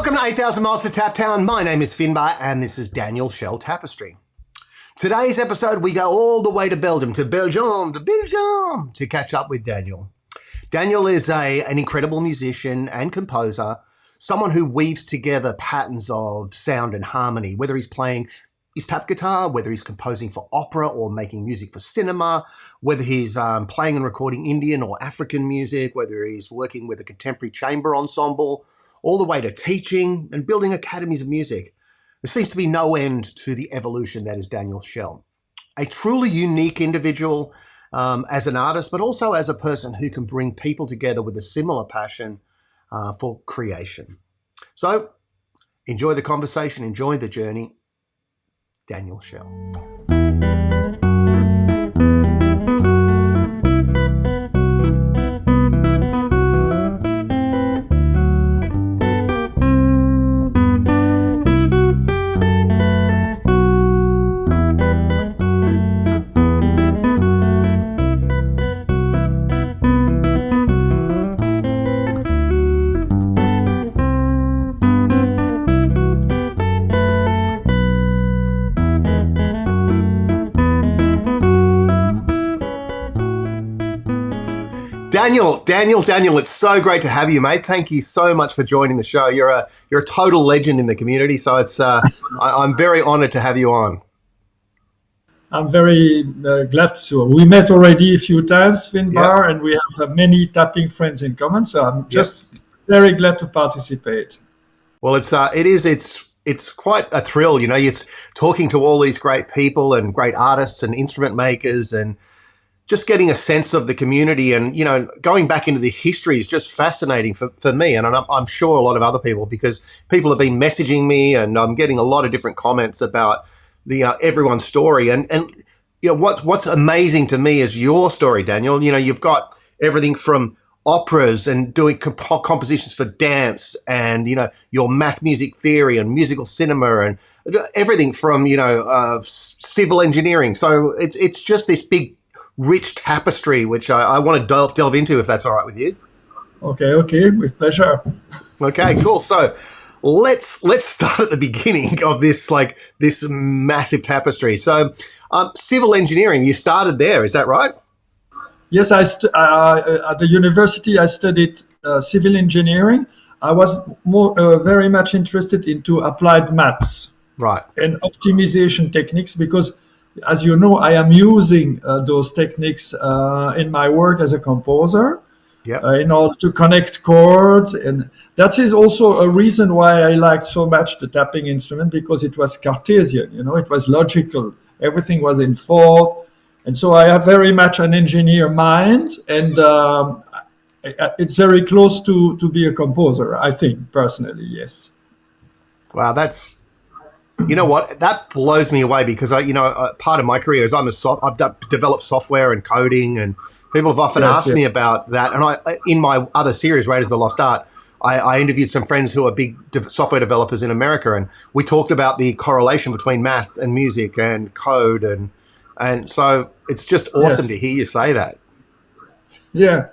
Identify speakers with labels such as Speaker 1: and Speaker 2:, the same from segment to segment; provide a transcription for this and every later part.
Speaker 1: Welcome to 8,000 Miles to TapTown. My name is Finbar and this is Daniel Schell Tappistry. Today's episode, we go all the way to Belgium, to catch up with Daniel. Daniel is an incredible musician and composer, someone who weaves together patterns of sound and harmony, whether he's playing his tap guitar, whether he's composing for opera or making music for cinema, whether he's playing and recording Indian or African music, whether he's working with a contemporary chamber ensemble, all the way to teaching and building academies of music. There seems to be no end to the evolution that is Daniel Schell. A truly unique individual as an artist, but also as a person who can bring people together with a similar passion for creation. So enjoy the conversation, enjoy the journey. Daniel Schell. Daniel, it's so great to have you, mate. Thank you so much for joining the show. You're a total legend in the community, so it's I'm very honored to have you on.
Speaker 2: I'm very glad to. We met already a few times, Finbar, and we have many tapping friends in common, so I'm just very glad to participate.
Speaker 1: Well, it's quite a thrill, you know. It's talking to all these great people and great artists and instrument makers and just getting a sense of the community and, you know, going back into the history is just fascinating for me. And I'm sure a lot of other people, because people have been messaging me and I'm getting a lot of different comments about the everyone's story. And you know, what's amazing to me is your story, Daniel. You know, you've got everything from operas and doing compositions for dance and, you know, your math music theory and musical cinema and everything from, you know, civil engineering. So it's just this big, rich tapestry, which I want to delve into, if that's all right with you.
Speaker 2: Okay, with pleasure.
Speaker 1: Okay, cool. So let's start at the beginning of this massive tapestry. So civil engineering, you started there, is that right?
Speaker 2: Yes, at the university I studied civil engineering. I was very much interested into applied maths,
Speaker 1: right,
Speaker 2: and optimization techniques, because as you know, I am using those techniques in my work as a composer in order to connect chords. And that is also a reason why I liked so much the tapping instrument, because it was Cartesian, you know, it was logical. Everything was in fourth. And so I have very much an engineer mind, and it's very close to be a composer, I think, personally, yes.
Speaker 1: Wow, you know what? That blows me away, because part of my career is I've developed software and coding, and people have often asked me about that. And in my other series, Raiders of the Lost Art, I interviewed some friends who are big software developers in America, and we talked about the correlation between math and music and code, and so it's just awesome to hear you say that. Yeah,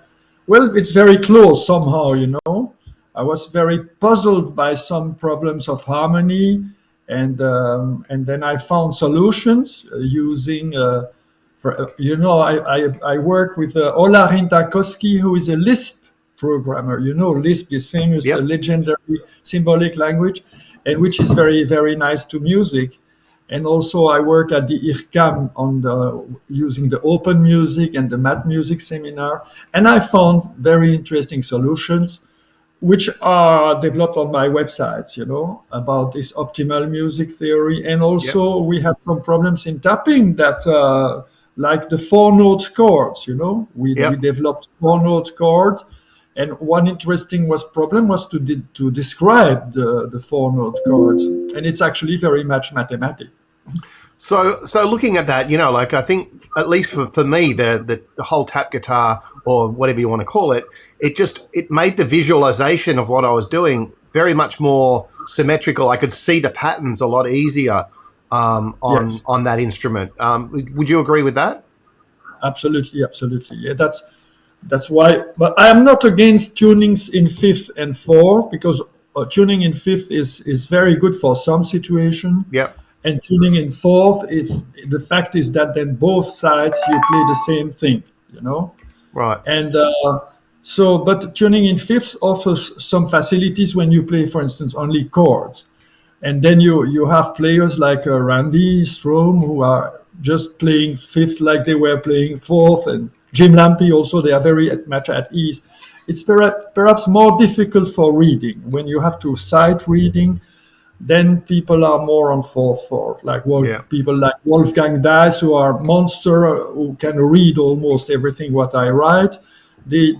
Speaker 2: well, it's very close somehow, you know. I was very puzzled by some problems of harmony. And then I found solutions using, I work with Ola Rintakowski, who is a Lisp programmer. You know, Lisp is famous, a legendary symbolic language, and which is very, very nice to music. And also I work at the IRCAM using the open music and the math music seminar. And I found very interesting solutions, which are developed on my websites, you know, about this optimal music theory. And also we have some problems in tapping that, like the 4-note chords, you know, we developed 4-note chords. And one interesting problem was to describe the 4-note chords. And it's actually very much mathematical.
Speaker 1: So looking at that, you know, like I think at least for me, the whole tap guitar or whatever you want to call it, it made the visualization of what I was doing very much more symmetrical. I could see the patterns a lot easier on that instrument. Would you agree with that?
Speaker 2: Absolutely. Yeah, that's why. But I am not against tunings in fifth and fourth, because tuning in fifth is very good for some situation.
Speaker 1: Yep.
Speaker 2: And tuning in fourth, if the fact is that then both sides you play the same thing, you know.
Speaker 1: Right.
Speaker 2: And but tuning in fifths offers some facilities when you play, for instance, only chords. And then you have players like Randy Strom who are just playing fifth like they were playing fourth, and Jim Lampy also, they are very much at ease. It's perhaps more difficult for reading. When you have to sight reading, then people are more on fourth fourth, like people like Wolfgang Dice, who are monster, who can read almost everything what I write. They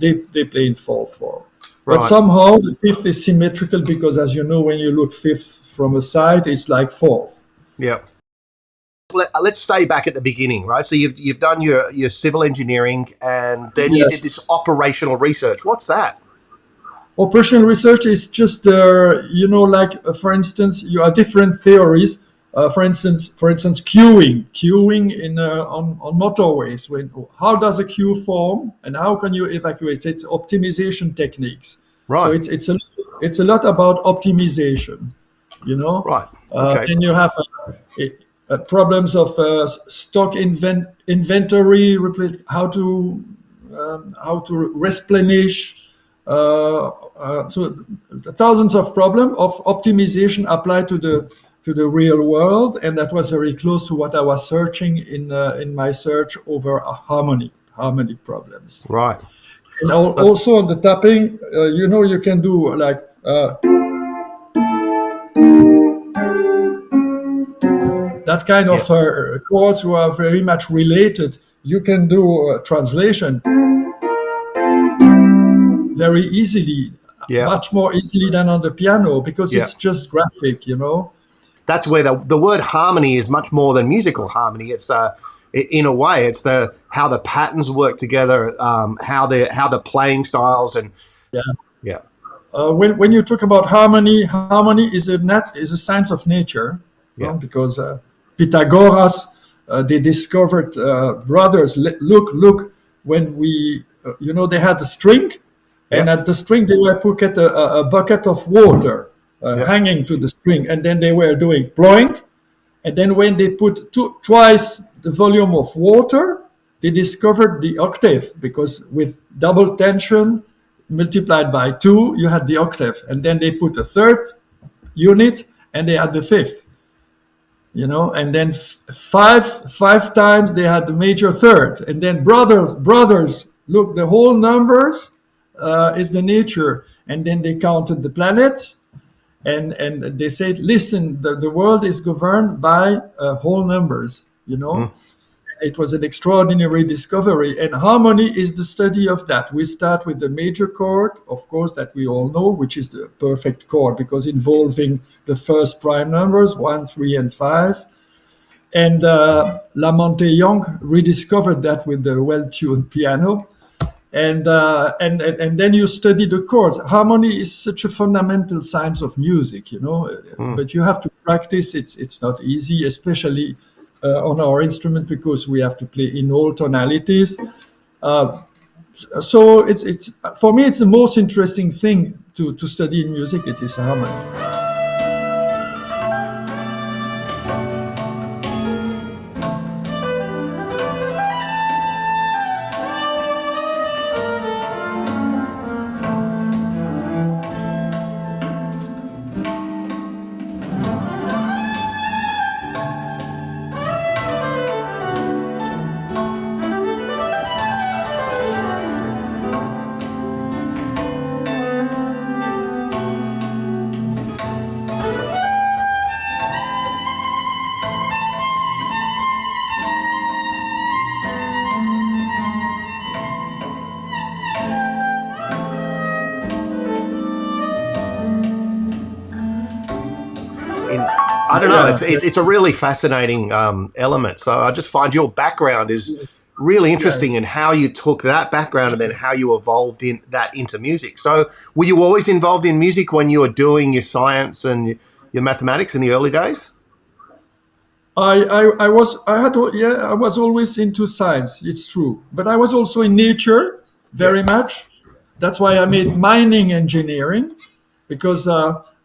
Speaker 2: play in fourth fourth. But somehow the fifth is symmetrical because, as you know, when you look fifth from a side, it's like fourth.
Speaker 1: Yeah. Let's stay back at the beginning, right? So you've done your civil engineering, and then you did this operational research. What's that?
Speaker 2: Operational research is just, for instance, you have different theories. For instance, queuing in on motorways. How does a queue form, and how can you evacuate? It's optimization techniques.
Speaker 1: Right.
Speaker 2: So it's a lot about optimization. You know.
Speaker 1: Right. Okay.
Speaker 2: Then you have problems of stock inventory, how to replenish. So thousands of problems of optimization applied to the real world, and that was very close to what I was searching in my search over harmony problems.
Speaker 1: Right.
Speaker 2: And also on the tapping, you can do like that kind of chords who are very much related. You can do translation very easily, much more easily than on the piano, because it's just graphic, you know.
Speaker 1: That's where the word harmony is much more than musical harmony. It's in a way, it's how the patterns work together, how the playing styles and
Speaker 2: when you talk about harmony is a science of nature, because Pythagoras they discovered brothers. Look, when we they had a string. And at the string, they were put a bucket of water hanging to the string, and then they were doing blowing. And then when they put twice the volume of water, they discovered the octave, because with double tension multiplied by 2, you had the octave. And then they put a third unit, and they had the fifth. And then five times they had the major third. And then brothers, look, the whole numbers is the nature. And then they counted the planets, and they said, listen, the world is governed by whole numbers. It was an extraordinary discovery, and harmony is the study of that. We start with the major chord, of course, that we all know, which is the perfect chord, because involving the first prime numbers 1, 3, and 5. And Lamonte-Young rediscovered that with the well-tuned piano. And then you study the chords. Harmony is such a fundamental science of music, but you have to practice. It's not easy, especially on our instrument, because we have to play in all tonalities. So it's for me, it's the most interesting thing to study in music. It is harmony.
Speaker 1: I don't know. It's a really fascinating element. So I just find your background is really interesting in how you took that background and then how you evolved into music. So were you always involved in music when you were doing your science and your mathematics in the early days?
Speaker 2: I was always into science. It's true, but I was also in nature very much. That's why I made mining engineering, because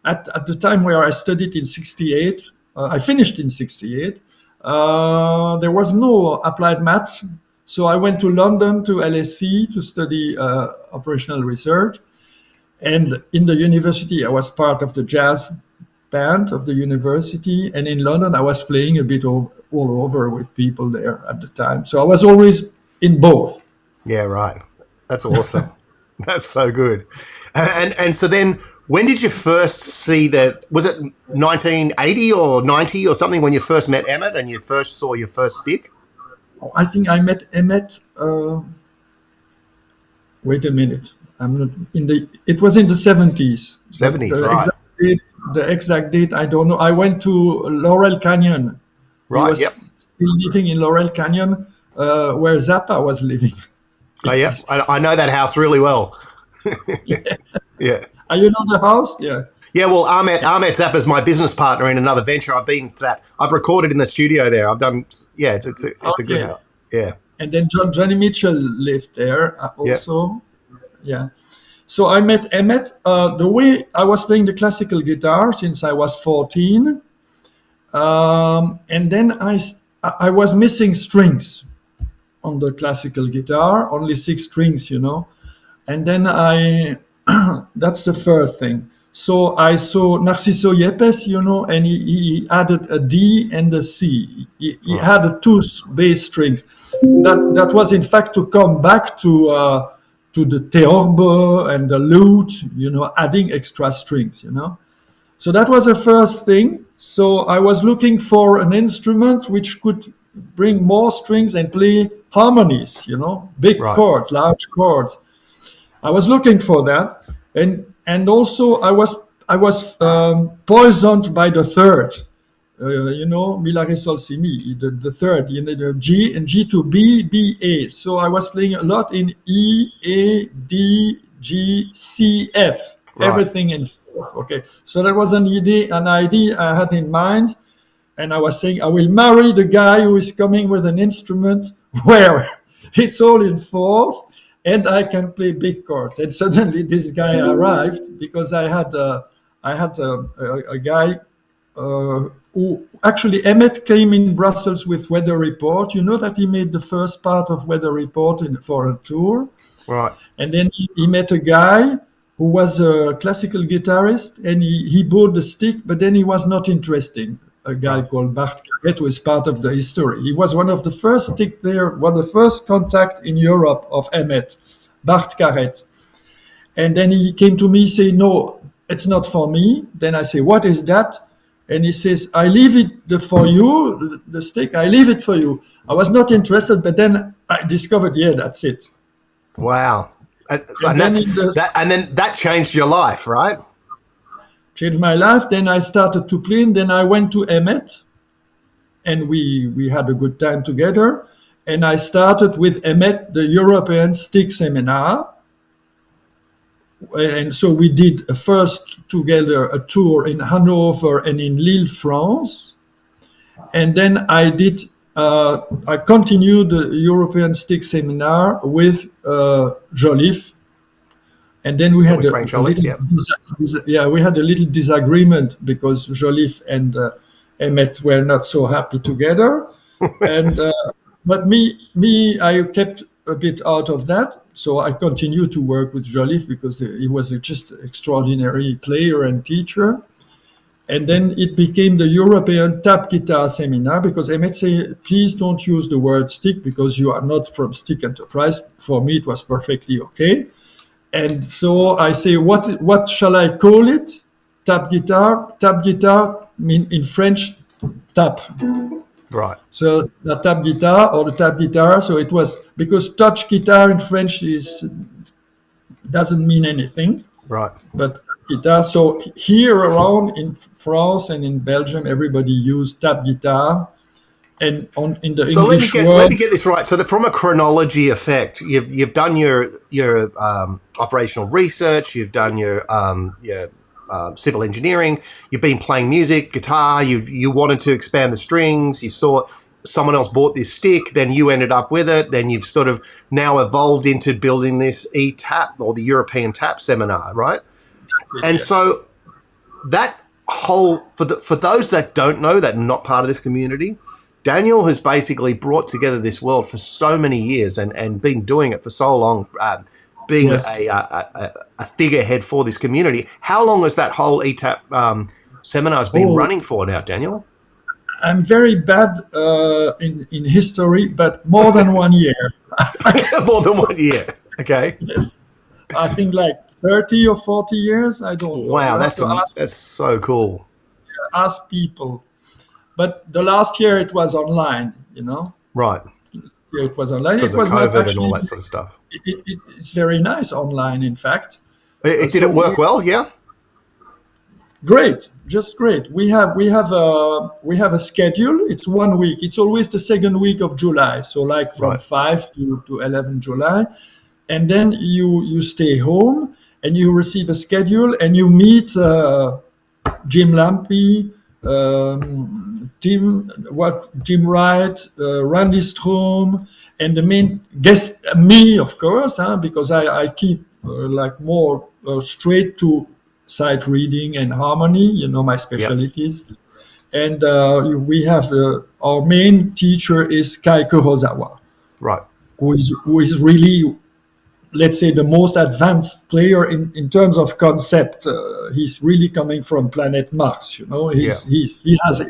Speaker 2: at the time where I studied in 68, I finished in 68, there was no applied maths. So I went to London to LSE to study operational research. And in the university, I was part of the jazz band of the university. And in London, I was playing a bit all over with people there at the time. So I was always in both.
Speaker 1: Yeah, right. That's awesome. That's so good. And so then, when did you first see that? Was it 1980 or 90 or something when you first met Emmett and you first saw your first stick?
Speaker 2: I think I met Emmett. Wait a minute. I'm not in the. It was in the 70s.
Speaker 1: 70s, right?
Speaker 2: The exact date, I don't know. I went to Laurel Canyon.
Speaker 1: Right.
Speaker 2: He was still living in Laurel Canyon, where Zappa was living.
Speaker 1: Oh, yeah. I know that house really well. Yeah.
Speaker 2: You know the house? Yeah.
Speaker 1: Yeah, well, Ahmet Zappa's my business partner in another venture. I've been to that. I've recorded in the studio there. I've done, yeah, it's a good house. Yeah.
Speaker 2: And then Johnny Mitchell lived there also. Yeah. So I met Emmett. The way I was playing the classical guitar since I was 14. And then I was missing strings on the classical guitar, only 6 strings, And then that's the first thing. So I saw Narciso Yepes, and he added a D and a C. He had 2 bass strings. That was in fact to come back to the theorbo and the lute, adding extra strings, So that was the first thing. So I was looking for an instrument which could bring more strings and play harmonies, big chords, large chords. I was looking for that, and also I was poisoned by the third, mi la re sol si mi, the third, the G and G to B, B, A. So I was playing a lot in E, A, D, G, C, F, everything in fourth. Okay, so that was an idea I had in mind, and I was saying I will marry the guy who is coming with an instrument where it's all in fourth. And I can play big chords. And suddenly this guy arrived because I had a guy who actually Emmett came in Brussels with Weather Report. You know that he made the first part of Weather Report for a tour.
Speaker 1: Right.
Speaker 2: And then he met a guy who was a classical guitarist, and he bought the stick, but then he was not interesting. A guy called Bart Carrette, who is part of the history. He was one of the first stick player, the first contact in Europe of Emmett, Bart Carrette. And then he came to me saying, no, it's not for me. Then I say, what is that? And he says, I leave it for you, the stick, I leave it for you. I was not interested, but then I discovered, that's it.
Speaker 1: Wow. And then that changed your life, right?
Speaker 2: Changed my life. Then I started to play, and then I went to Emmett, and we had a good time together. And I started with Emmett the European Stick Seminar, and so we did first together a tour in Hanover and in Lille, France, and then I continued the European Stick Seminar with Joliffe. And then we had we had a little disagreement because Joliffe and Emmett were not so happy together, and but me, I kept a bit out of that. So I continued to work with Joliffe because he was just an extraordinary player and teacher. And then it became the European Tap Guitar Seminar because Emmett said, please don't use the word stick because you are not from Stick Enterprise. For me, it was perfectly okay. And so I say, what shall I call it? Tap guitar. Tap guitar mean in French, tap.
Speaker 1: Right.
Speaker 2: So the tap guitar or the tap guitar. So it was because touch guitar in French doesn't mean anything.
Speaker 1: Right.
Speaker 2: But guitar. So here around in France and in Belgium, everybody used tap guitar. And in the English world,
Speaker 1: let me get this right. So from a chronology effect, you've done your operational research, you've done your civil engineering, you've been playing music, guitar. You wanted to expand the strings. You saw someone else bought this stick, then you ended up with it. Then you've sort of now evolved into building this ETAP or the European Tap Seminar, right?
Speaker 2: And yes.
Speaker 1: that whole, for those that don't know, that are not part of this community, Daniel has basically brought together this world for so many years and been doing it for so long, being a figurehead for this community. How long has that whole ETAP seminars been running for now, Daniel?
Speaker 2: I'm very bad in history, but more than 1 year.
Speaker 1: More than 1 year. Okay.
Speaker 2: Yes. I think like 30 or 40 years. I don't know.
Speaker 1: Wow, that's so cool.
Speaker 2: Ask people. But the last year it was online, you know.
Speaker 1: Right.
Speaker 2: Yeah, it was online.
Speaker 1: Because
Speaker 2: it was
Speaker 1: of COVID
Speaker 2: not actually,
Speaker 1: and all that sort of stuff.
Speaker 2: It's very nice online, in fact.
Speaker 1: Did it work well? Yeah.
Speaker 2: Great, just great. We have a schedule. It's 1 week. It's always the second week of July. So like from 5 to 11 July, and then you stay home and you receive a schedule and you meet Jim Lampy, Jim Wright, Randy Strom, and the main guest, me, of course, because I keep like more straight to sight reading and harmony, you know, my specialties. Yep. And we have our main teacher is Kai Kurosawa,
Speaker 1: right?
Speaker 2: Who is really, let's say, the most advanced player in terms of concept. He's really coming from planet Mars, you know. He has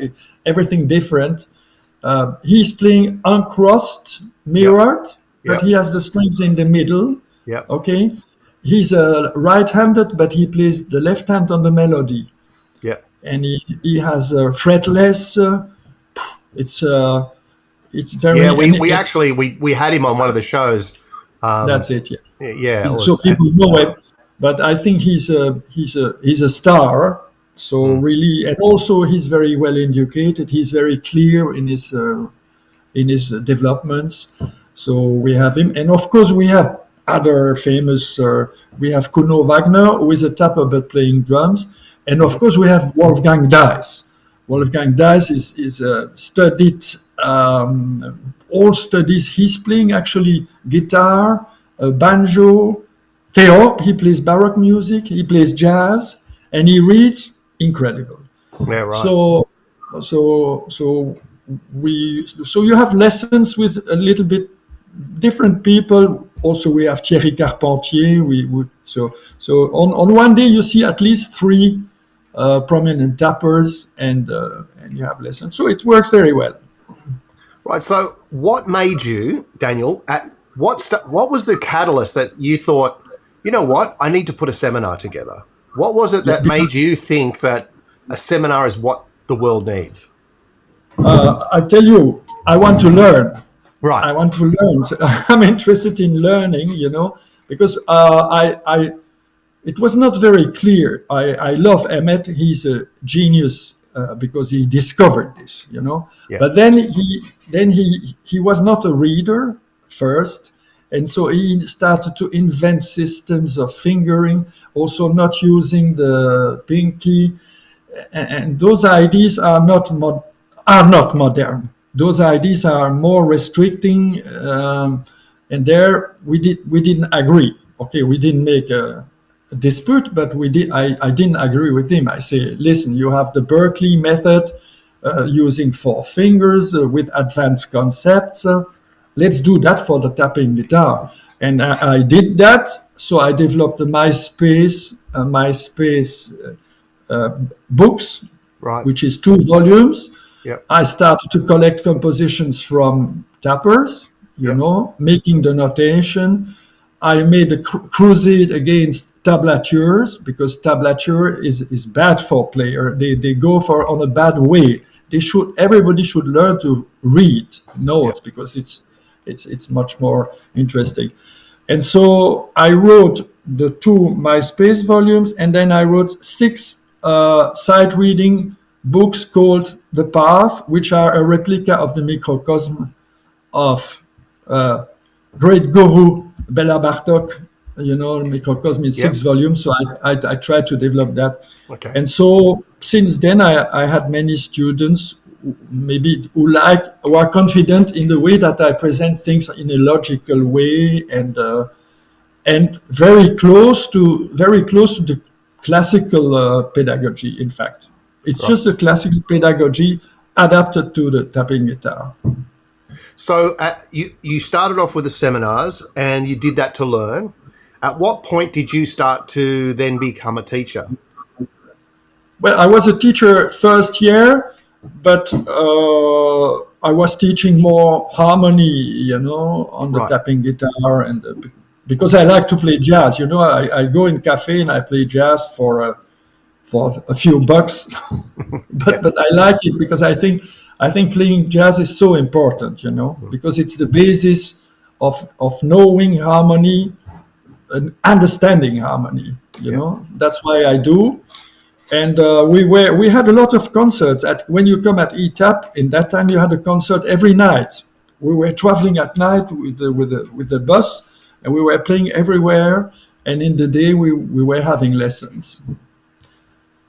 Speaker 2: everything different. He's playing uncrossed, mirrored, but he has the strings in the middle.
Speaker 1: Yeah.
Speaker 2: Okay. He's right-handed, but he plays the left hand on the melody.
Speaker 1: Yeah.
Speaker 2: And he has fretless. It's very.
Speaker 1: Yeah, we had him on one of the shows.
Speaker 2: That's it. Yeah.
Speaker 1: Yeah.
Speaker 2: So people know him, but I think he's a star. So really, and also he's very well educated. He's very clear in his developments. So we have him, and of course we have other famous. We have Kuno Wagner, who is a tapper but playing drums, and of course we have Wolfgang Dice. Wolfgang Dice is studied. All studies. He's playing actually guitar, banjo, theorb. He plays baroque music. He plays jazz, and he reads incredible.
Speaker 1: Yeah, right.
Speaker 2: So you have lessons with a little bit different people. Also, we have Thierry Carpentier. So on one day you see at least 3 prominent tappers, and you have lessons. So it works very well.
Speaker 1: Right. So, what made you, Daniel? What was the catalyst that you thought, you know what, I need to put a seminar together? What was it that made you think that a seminar is what the world needs?
Speaker 2: I tell you, I want to learn.
Speaker 1: Right.
Speaker 2: I want to learn. I'm interested in learning, you know, because it was not very clear. I love Emmett. He's a genius because he discovered this, you know. Yeah. But then he was not a reader first, and so he started to invent systems of fingering, also not using the pinky, and those ideas are not modern. Those ideas are more restricting, and there we didn't agree. Okay, we didn't make a dispute, but we did. I didn't agree with him. I say, listen, you have the Berkeley method using 4 fingers with advanced concepts. Let's do that for the tapping guitar, and I did that. So I developed the MySpace books, right, which is 2 volumes.
Speaker 1: Yep.
Speaker 2: I started to collect compositions from tappers, you know, making the notation. I made a crusade against tablatures, because tablature is bad for player. They go on a bad way. Everybody should learn to read notes, because it's much more interesting. And so I wrote the 2 MySpace volumes, and then I wrote 6 sight reading books called The Path, which are a replica of the microcosm of great guru Bela Bartok. You know, microcosm is 6 volumes, so I tried to develop that.
Speaker 1: Okay.
Speaker 2: And so since then I had many students who are confident in the way that I present things in a logical way, and very close to the classical pedagogy, in fact. It's just a classical pedagogy adapted to the tapping guitar.
Speaker 1: So you started off with the seminars and you did that to learn. At what point did you start to then become a teacher?
Speaker 2: Well, I was a teacher first year, but I was teaching more harmony, on the tapping guitar, and because I like to play jazz. I go in cafe and I play jazz for a few bucks, but I like it because I think playing jazz is so important, because it's the basis of knowing harmony and understanding harmony. That's why I do. And we had a lot of concerts. When you come at ETAP, in that time you had a concert every night. We were traveling at night with the bus, and we were playing everywhere. And in the day we were having lessons.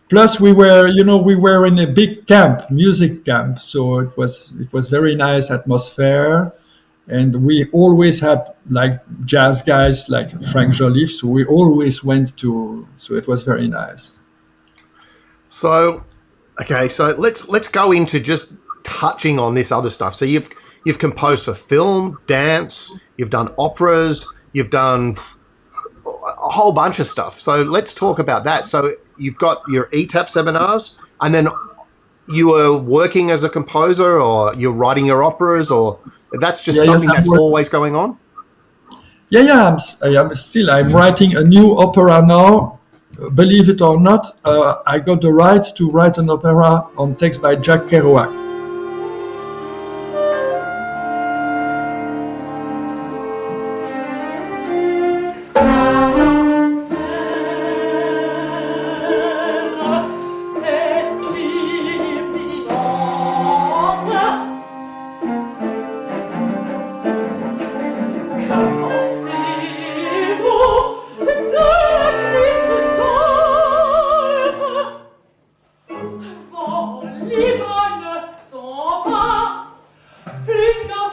Speaker 2: Plus we were in a big camp, music camp, so it was very nice atmosphere. And we always had like jazz guys like Frank Joliffe, so we always went to. So it was very nice.
Speaker 1: So, okay, so let's go into just touching on this other stuff. So you've composed for film, dance, you've done operas, you've done a whole bunch of stuff. So let's talk about that. So you've got your ETAP seminars, and then you were working as a composer, or you're writing your operas, or that's just something that's always going on?
Speaker 2: Yeah, I'm writing a new opera now. Believe it or not, I got the rights to write an opera on text by Jack Kerouac.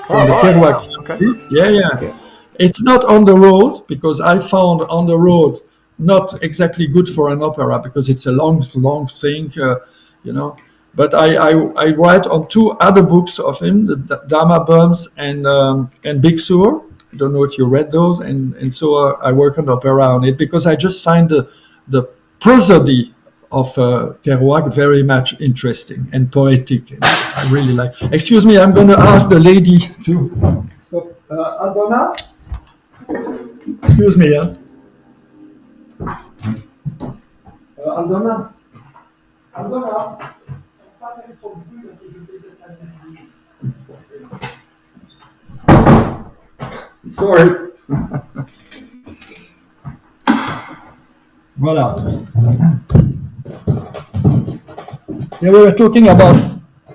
Speaker 2: From the Kerouac. Okay. Yeah. It's not on the road, because I found on the road not exactly good for an opera, because it's a long thing, But I write on two other books of him, the Dharma Bums and Big Sur. I don't know if you read those, and so I work on opera on it, because I just find the prosody of Kerouac very much interesting and poetic. And I really like. Excuse me, I'm going to ask the lady to stop. Aldona? Excuse me. Aldona? Sorry. Voilà. Yeah, we were talking about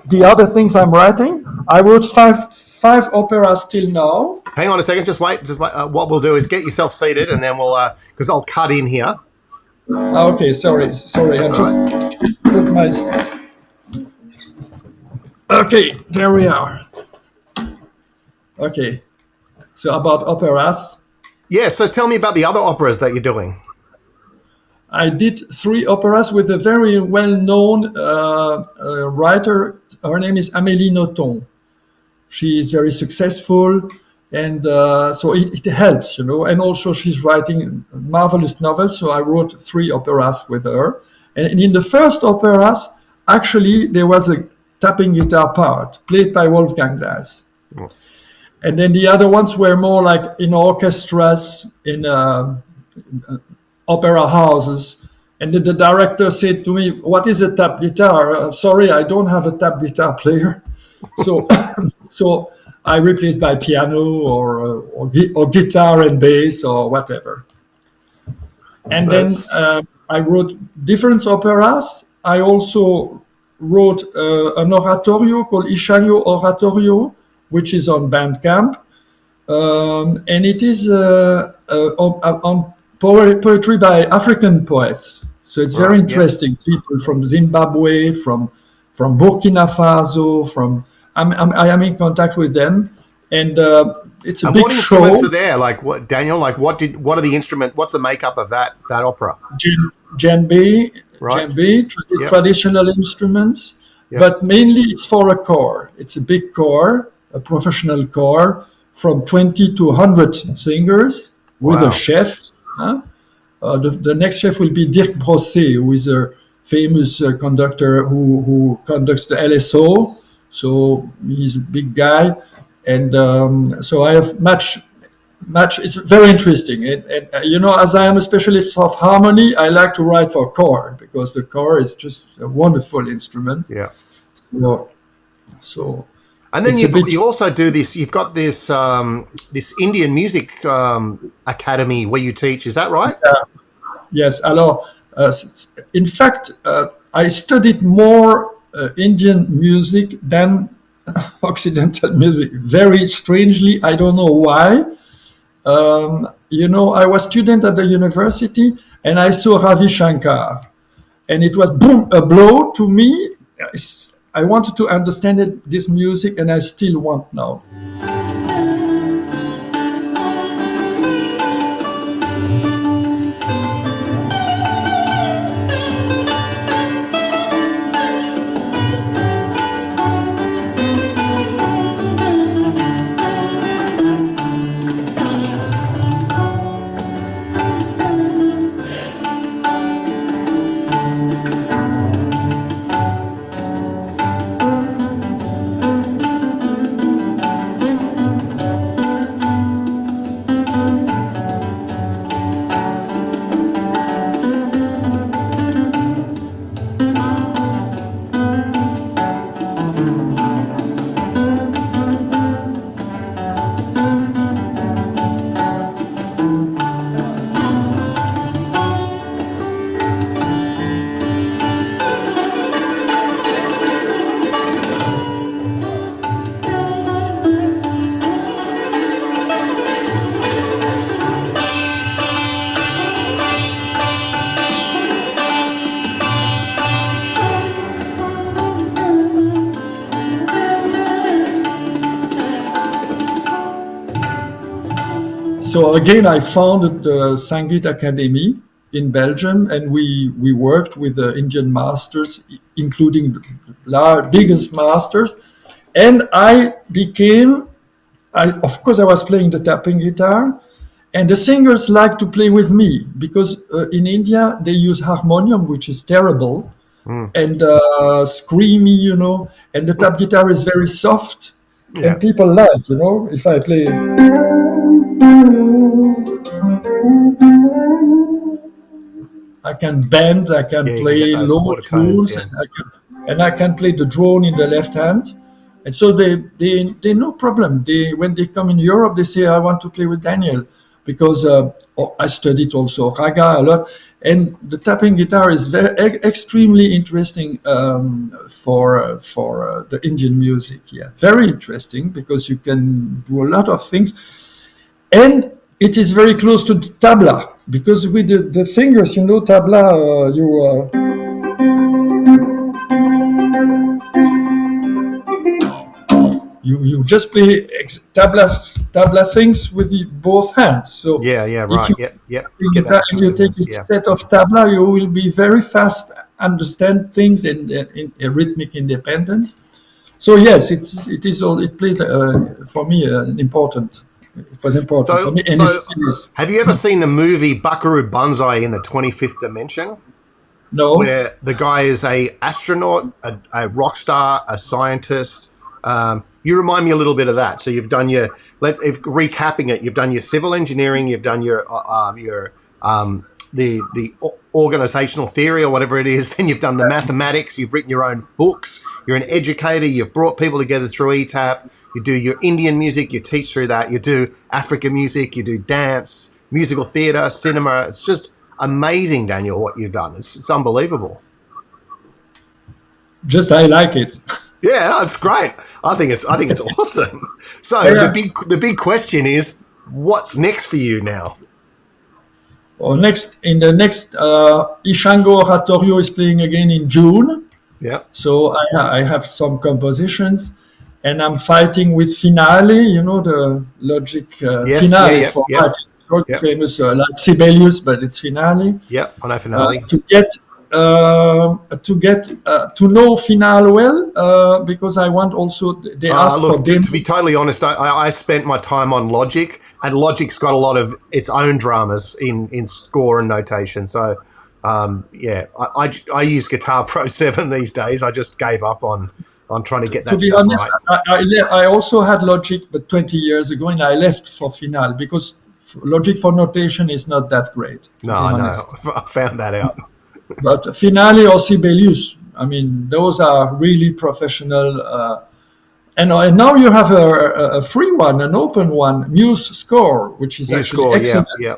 Speaker 2: the other things I'm writing. I wrote five operas till now.
Speaker 1: Hang on a second. Just wait. What we'll do is get yourself seated, and then we'll, because I'll cut in here.
Speaker 2: Okay, sorry. I just put my. Okay, there we are. Okay, so about operas.
Speaker 1: Yeah. So tell me about the other operas that you're doing.
Speaker 2: I did 3 operas with a very well-known writer. Her name is Amélie Nothomb. She is very successful, and so it helps, And also she's writing marvelous novels, so I wrote 3 operas with her. And in the first operas, actually, there was a tapping guitar part played by Wolfgang Daas. Oh. And then the other ones were more like in orchestras, in opera houses. And then the director said to me, "What is a tap guitar? Sorry, I don't have a tap guitar player." So I replaced by piano or guitar and bass or whatever. And then I wrote different operas. I also wrote an oratorio called Ishayo Oratorio, which is on Bandcamp. And it is on poetry by African poets. So it's very interesting. Yes. People from Zimbabwe, from Burkina Faso, I am in contact with them, and it's a big show.
Speaker 1: What instruments are there? Like what, Daniel? Like what are the instruments? What's the makeup of that opera?
Speaker 2: djembe,
Speaker 1: Right. Yep.
Speaker 2: traditional instruments,
Speaker 1: Yep.
Speaker 2: but mainly it's for a choir. It's a big choir, a professional choir from 20 to 100 singers with
Speaker 1: Wow.
Speaker 2: a chef. The next chef will be Dirk Brosset, who is a famous conductor who conducts the LSO. So he's a big guy. And so I have much. It's very interesting. And you know, as I am a specialist of harmony, I like to write for chord because the chord is just a wonderful instrument.
Speaker 1: Yeah.
Speaker 2: So
Speaker 1: and then you also do this. You've got this this Indian music academy where you teach. Is that right?
Speaker 2: Yes. Alors, in fact, I studied more Indian music than Occidental music. Very strangely, I don't know why. You know, I was student at the university and I saw Ravi Shankar, and it was boom, a blow to me. I wanted to understand this music, and I still want now. So again, I founded the Sanggita Academy in Belgium, and we worked with the Indian masters, including the biggest masters. And I of course, I was playing the tapping guitar, and the singers like to play with me because in India they use harmonium, which is terrible, and screamy, you know, and the tap guitar is very soft, and people like, you know, if I play. I can bend, I can play low tunes, and I can play the drone in the left hand. And so they no problem. When they come in Europe, they say, I want to play with Daniel, because I studied also raga a lot. And the tapping guitar is very extremely interesting for the Indian music. Yeah, very interesting because you can do a lot of things. And it is very close to tabla, because with the fingers, you know, tabla, you just play tabla things with both hands. So
Speaker 1: right.
Speaker 2: If you take a set of tabla, you will be very fast, understand things in rhythmic independence. So yes, it plays for me It was important for me. And
Speaker 1: have you ever seen the movie Buckaroo Banzai in the 25th Dimension?
Speaker 2: No.
Speaker 1: Where the guy is a astronaut, a rock star, a scientist. You remind me a little bit of that. So you've done recapping it, you've done your civil engineering, you've done your the organizational theory or whatever it is. Then you've done the mathematics. You've written your own books. You're an educator. You've brought people together through ETAP. You do your Indian music. You teach through that. You do African music. You do dance, musical theater, cinema. It's just amazing, Daniel, what you've done. It's unbelievable.
Speaker 2: I like it.
Speaker 1: Yeah, it's great. I think it's awesome. So the big question is, what's next for you now?
Speaker 2: Well, in the next Ishango Oratorio is playing again in June.
Speaker 1: Yeah.
Speaker 2: So I have some compositions, and I'm fighting with Finale. You know, the logic finale for chord,
Speaker 1: Yep.
Speaker 2: famous like Sibelius, but it's finale.
Speaker 1: Yep. I know finale.
Speaker 2: To know finale well, because I want also they ask for
Speaker 1: look, to be totally honest, I spent my time on Logic, and Logic's got a lot of its own dramas in score and notation. So, I use Guitar Pro 7 these days. I just gave up on trying to get that
Speaker 2: to be
Speaker 1: stuff
Speaker 2: honest,
Speaker 1: right.
Speaker 2: I also had Logic, but 20 years ago, and I left for finale because Logic for notation is not that great.
Speaker 1: No, I found that out.
Speaker 2: But finale or Sibelius, I mean, those are really professional. And now you have a free one, an open one, Muse Score, which is actually excellent.
Speaker 1: Yeah,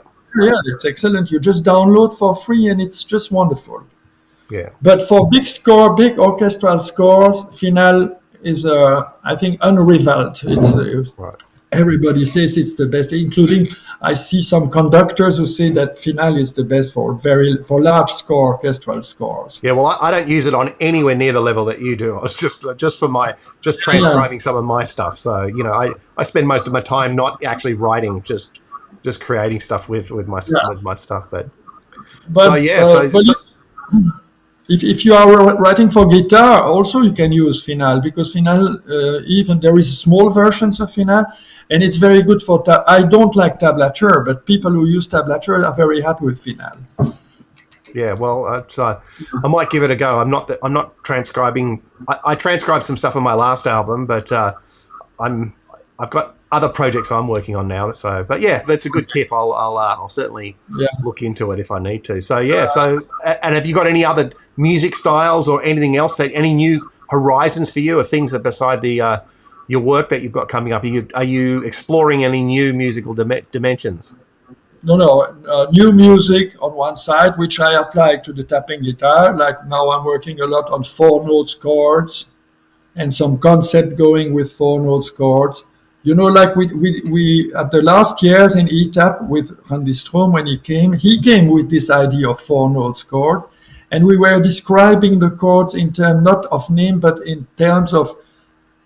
Speaker 2: it's excellent. You just download for free, and it's just wonderful.
Speaker 1: yeah.
Speaker 2: But for big orchestral scores, finale is, I think, unrivaled.
Speaker 1: Right.
Speaker 2: Everybody says it's the best, including I see some conductors who say that finale is the best for large score orchestral scores.
Speaker 1: Yeah, well, I don't use it on anywhere near the level that you do. I was just transcribing some of my stuff. So I spend most of my time not actually writing, just creating stuff with my stuff.
Speaker 2: If you are writing for guitar, also you can use finale, because finale, even there is small versions of finale, and it's very good for I don't like tablature, but people who use tablature are very happy with finale.
Speaker 1: Yeah, well, I might give it a go. I'm not transcribing. I transcribed some stuff on my last album, but I've got other projects I'm working on now. So, but yeah, that's a good tip. I'll certainly look into it if I need to. So yeah. And have you got any other music styles or anything else? Any new horizons for you, or things that beside the your work that you've got coming up? Are you exploring any new musical dimensions?
Speaker 2: No. New music on one side, which I apply to the tapping guitar. Like now, I'm working a lot on 4-note chords, and some concept going with 4-note chords. Like we at the last years in ETAP with Randy Strom, when he came with this idea of 4-note chords, and we were describing the chords in terms not of name, but in terms of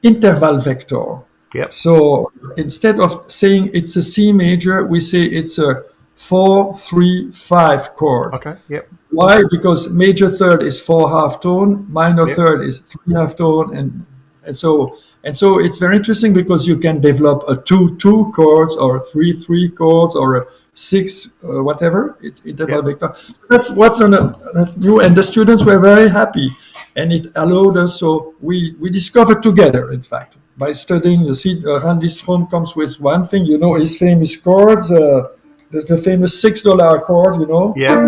Speaker 2: interval vector.
Speaker 1: Yep.
Speaker 2: So instead of saying it's a C major, we say it's a 4-3-5 chord.
Speaker 1: Okay. Yep.
Speaker 2: Why? Because major third is 4 half tone, minor third is 3 half tone, and so it's very interesting because you can develop a 2-2 chords or 3-3 chords or a 6 whatever. It's interval vector. That's that's new, and the students were very happy, and it allowed us. So we discovered together, in fact, by studying. You see, Randy Strom comes with one thing. His famous chords. There's the famous $6 chord.
Speaker 1: Yeah,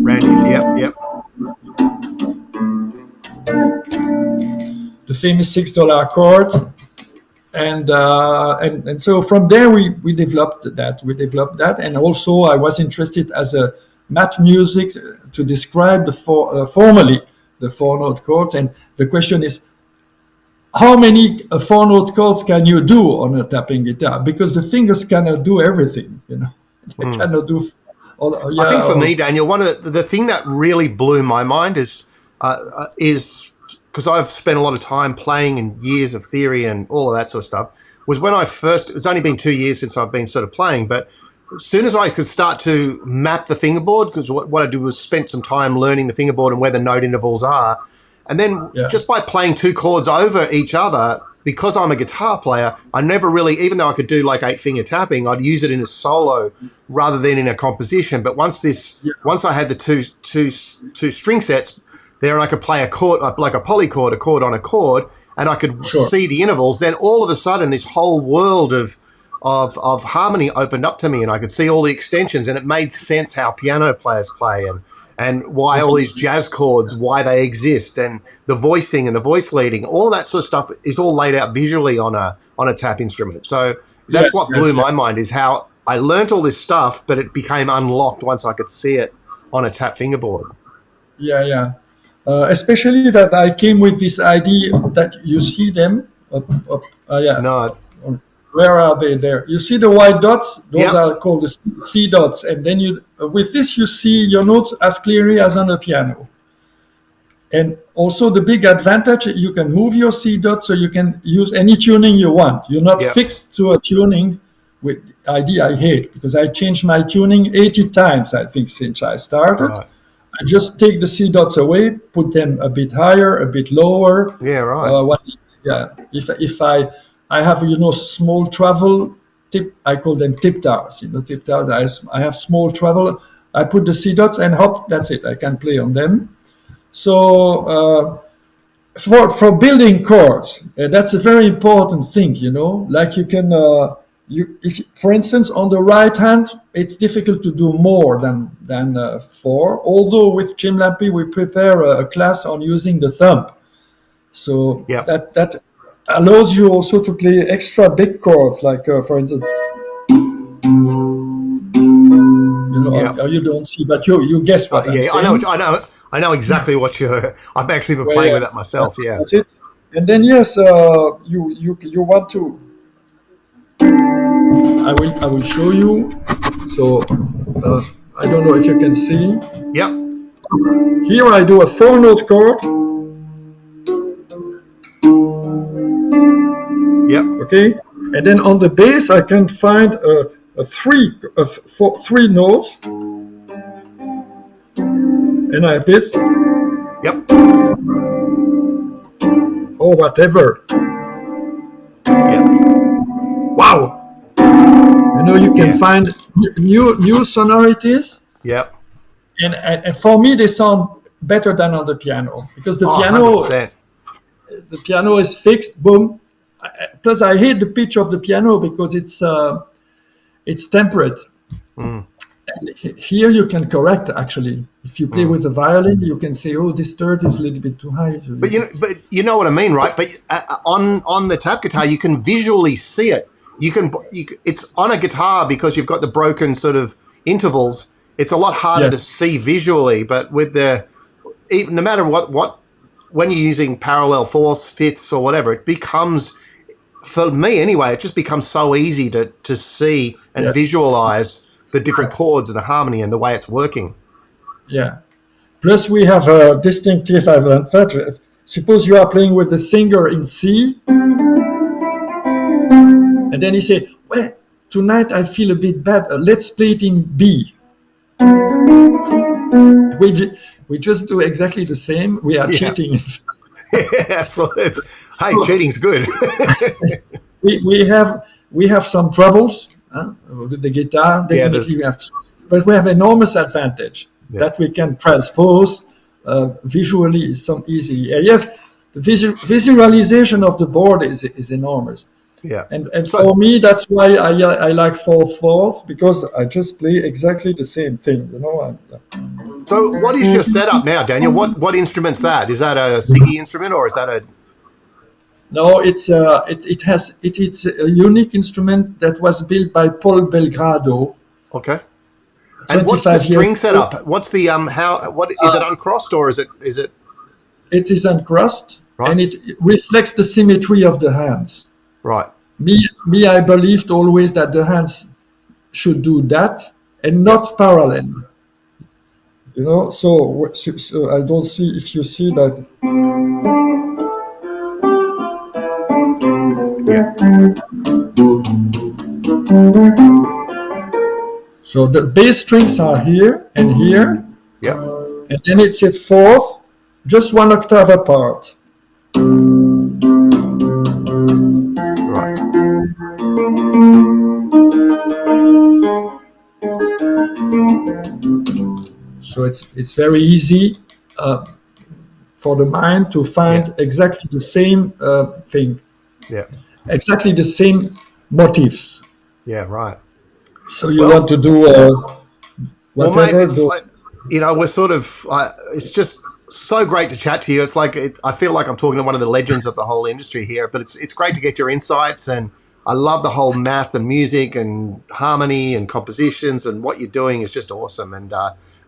Speaker 1: Randy's. Yep.
Speaker 2: The famous $6 chord, and so from there we developed that, and also I was interested as a math music to describe formally the 4-note chords, and the question is how many 4-note chords can you do on a tapping guitar, because the fingers cannot do everything, they cannot do.
Speaker 1: I think for me, Daniel, one of the thing that really blew my mind is because I've spent a lot of time playing and years of theory and all of that sort of stuff, was when it's only been 2 years since I've been sort of playing, but as soon as I could start to map the fingerboard, because what I did was spent some time learning the fingerboard and where the note intervals are, and then just by playing 2 chords over each other, because I'm a guitar player, I never really, even though I could do like 8-finger tapping, I'd use it in a solo rather than in a composition. But once I had the two string sets there, and I could play a chord, like a polychord, a chord on a chord, and I could see the intervals, then all of a sudden this whole world of harmony opened up to me, and I could see all the extensions, and it made sense how piano players play and why all these jazz chords, why they exist, and the voicing and the voice leading, all of that sort of stuff is all laid out visually on a tap instrument. So that's what blew my mind, is how I learnt all this stuff, but it became unlocked once I could see it on a tap fingerboard.
Speaker 2: Yeah. Especially that I came with this idea that you see them.
Speaker 1: No.
Speaker 2: Where are they? There. You see the white dots? Those are called the C dots. And then with this, you see your notes as clearly as on a piano. And also the big advantage, you can move your C dots, so you can use any tuning you want. You're not fixed to a tuning. with idea I hate, because I changed my tuning 80 times, I think, since I started.
Speaker 1: Right.
Speaker 2: I just take the C dots away, put them a bit higher, a bit lower.
Speaker 1: Yeah, right.
Speaker 2: If I have, small travel tip, I call them tip towers. Tip towers. I have small travel. I put the C dots and hop. That's it. I can play on them. So for building chords, that's a very important thing. Like you can. If, for instance, on the right hand, it's difficult to do more than 4. Although with Jim Lampy, we prepare a class on using the thumb, so
Speaker 1: Yep.
Speaker 2: that allows you also to play extra big chords, like for instance,
Speaker 1: Yep.
Speaker 2: you don't see, but you guess what I'm saying.
Speaker 1: I know exactly what you're. I've actually been playing with that myself.
Speaker 2: That's it. And then yes, you want to. I will show you. So I don't know if you can see.
Speaker 1: Yep.
Speaker 2: Here I do a 4-note chord.
Speaker 1: Yep.
Speaker 2: Okay, and then on the bass I can find three notes, and I have this.
Speaker 1: Yep.
Speaker 2: Or whatever.
Speaker 1: Yep.
Speaker 2: Wow. You can find new sonorities.
Speaker 1: Yep.
Speaker 2: And for me, they sound better than on the piano, because the
Speaker 1: 100%.
Speaker 2: piano is fixed. Boom. Plus, I hate the pitch of the piano because it's temperate. And here you can correct, actually. If you play with the violin, you can say, "Oh, this third is a little bit too high."
Speaker 1: But you know what I mean, right? But on the tap guitar, you can visually see it. It's on a guitar because you've got the broken sort of intervals. It's a lot harder to see visually. But with no matter what, when you're using parallel fourths, fifths, or whatever, it becomes, for me anyway, it just becomes so easy to see and visualize the different chords and the harmony and the way it's working.
Speaker 2: Yeah. Plus, we have a distinctive advantage. Suppose you are playing with the singer in C, and then you say, "Well, tonight I feel a bit bad. Let's play it in B." We just do exactly the same. We are cheating.
Speaker 1: Yeah, absolutely. Hey, cheating's good.
Speaker 2: we have some troubles with the guitar. Definitely we have, but we have enormous advantage that we can transpose visually. Some easy. Yes, the visualization of the board is enormous.
Speaker 1: Yeah.
Speaker 2: And for me, that's why I like 4/4, because I just play exactly the same thing.
Speaker 1: So what is your setup now, Daniel? What instrument's that? Is that a Siggy instrument, or is that a...
Speaker 2: No, it's a unique instrument that was built by Paul Belgrado.
Speaker 1: Okay. And what's the string setup? What's the what is it, uncrossed, or is it?
Speaker 2: It is uncrossed,
Speaker 1: right,
Speaker 2: and it reflects the symmetry of the hands.
Speaker 1: Right.
Speaker 2: Me, I believed always that the hands should do that and not parallel. So I don't see if you see that.
Speaker 1: Yeah.
Speaker 2: So the bass strings are here and here.
Speaker 1: Yeah.
Speaker 2: And then it's a fourth, just 1 octave apart.
Speaker 1: Right.
Speaker 2: So it's very easy for the mind to find exactly the same thing.
Speaker 1: Yeah.
Speaker 2: Exactly the same motifs.
Speaker 1: Yeah. Right.
Speaker 2: So you want to do whatever.
Speaker 1: Well, mate, we're sort of. It's just so great to chat to you. It's like I feel like I'm talking to one of the legends of the whole industry here. But it's great to get your insights, and I love the whole math and music and harmony and compositions, and what you're doing is just awesome. And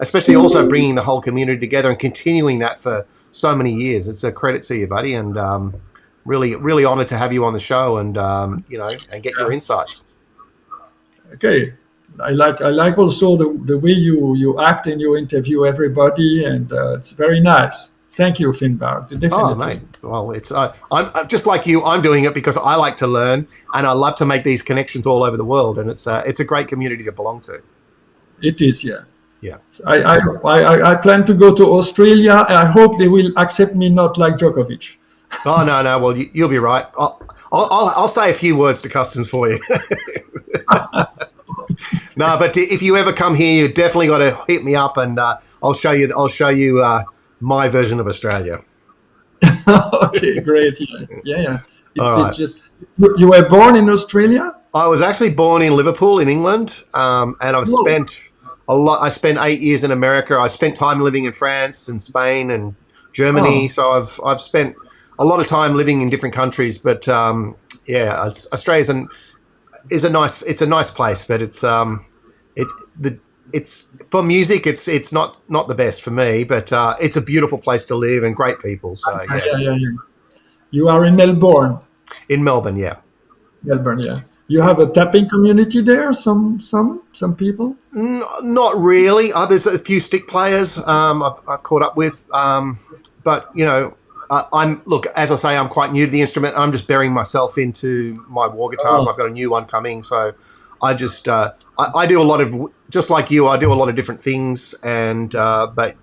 Speaker 1: especially also bringing the whole community together and continuing that for so many years. It's a credit to you, buddy, and really, really honored to have you on the show, and and get your insights.
Speaker 2: Okay, I like also the way you act and you interview everybody, and it's very nice. Thank you, Finbar. Definitely.
Speaker 1: Oh, mate. Well, it's I'm just like you. I'm doing it because I like to learn, and I love to make these connections all over the world. And it's a great community to belong to.
Speaker 2: It is, yeah.
Speaker 1: Yeah.
Speaker 2: I plan to go to Australia. I hope they will accept me, not like Djokovic.
Speaker 1: Oh no. Well, you'll be right. I'll say a few words to customs for you. No, but if you ever come here, you definitely got to hit me up, and I'll show you my version of Australia.
Speaker 2: Okay, great. Yeah.
Speaker 1: All right.
Speaker 2: It's just you were born in Australia?
Speaker 1: I was actually born in Liverpool, in England, and I've spent a lot. I spent 8 years in America. I spent time living in France and Spain and Germany. So I've spent a lot of time living in different countries. But Australia is a nice place, but it's for music. It's not the best for me, but it's a beautiful place to live and great people. So
Speaker 2: Yeah. You are in Melbourne.
Speaker 1: In Melbourne, yeah.
Speaker 2: Melbourne, yeah. You have a tapping community there. Some people.
Speaker 1: Not really. There's a few stick players I've caught up with, but as I say, I'm quite new to the instrument. I'm just burying myself into my war guitars. I've got a new one coming, so I just I do a lot of, just like you, I do a lot of different things, and but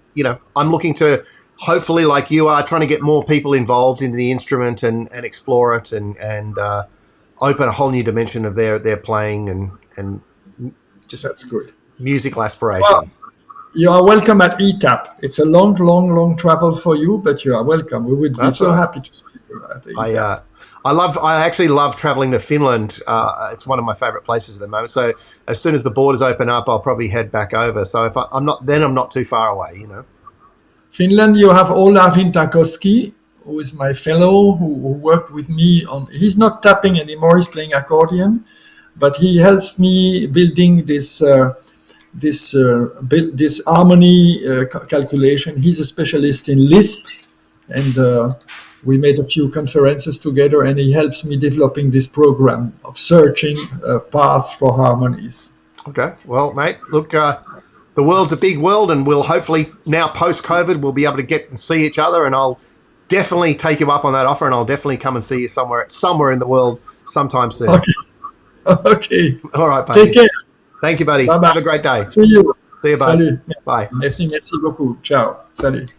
Speaker 1: I'm looking to, hopefully, like you are, trying to get more people involved into the instrument and explore it and open a whole new dimension of their playing and just
Speaker 2: That's good.
Speaker 1: Musical aspiration.
Speaker 2: Well, you are welcome at ETAP. It's a long travel for you, but you are welcome. We would be so happy to see you at ETAP.
Speaker 1: I actually love traveling to Finland. It's one of my favorite places at the moment. So as soon as the borders open up, I'll probably head back over. So if I'm not too far away,
Speaker 2: Finland, you have Ola Rintakoski, who is my fellow, who worked with me on. He's not tapping anymore; he's playing accordion, but he helps me building this harmony calculation. He's a specialist in Lisp, and we made a few conferences together, and he helps me developing this program of searching paths for harmonies.
Speaker 1: Okay, well, mate, look. The world's a big world, and we'll hopefully now post-COVID we'll be able to get and see each other, and I'll definitely take you up on that offer, and I'll definitely come and see you somewhere in the world sometime soon.
Speaker 2: Okay.
Speaker 1: All right, buddy.
Speaker 2: Take care.
Speaker 1: Thank you, buddy.
Speaker 2: Bye-bye.
Speaker 1: Have a great day.
Speaker 2: See you.
Speaker 1: See you, buddy.
Speaker 2: Salut.
Speaker 1: Bye.
Speaker 2: Merci beaucoup. Ciao. Salut.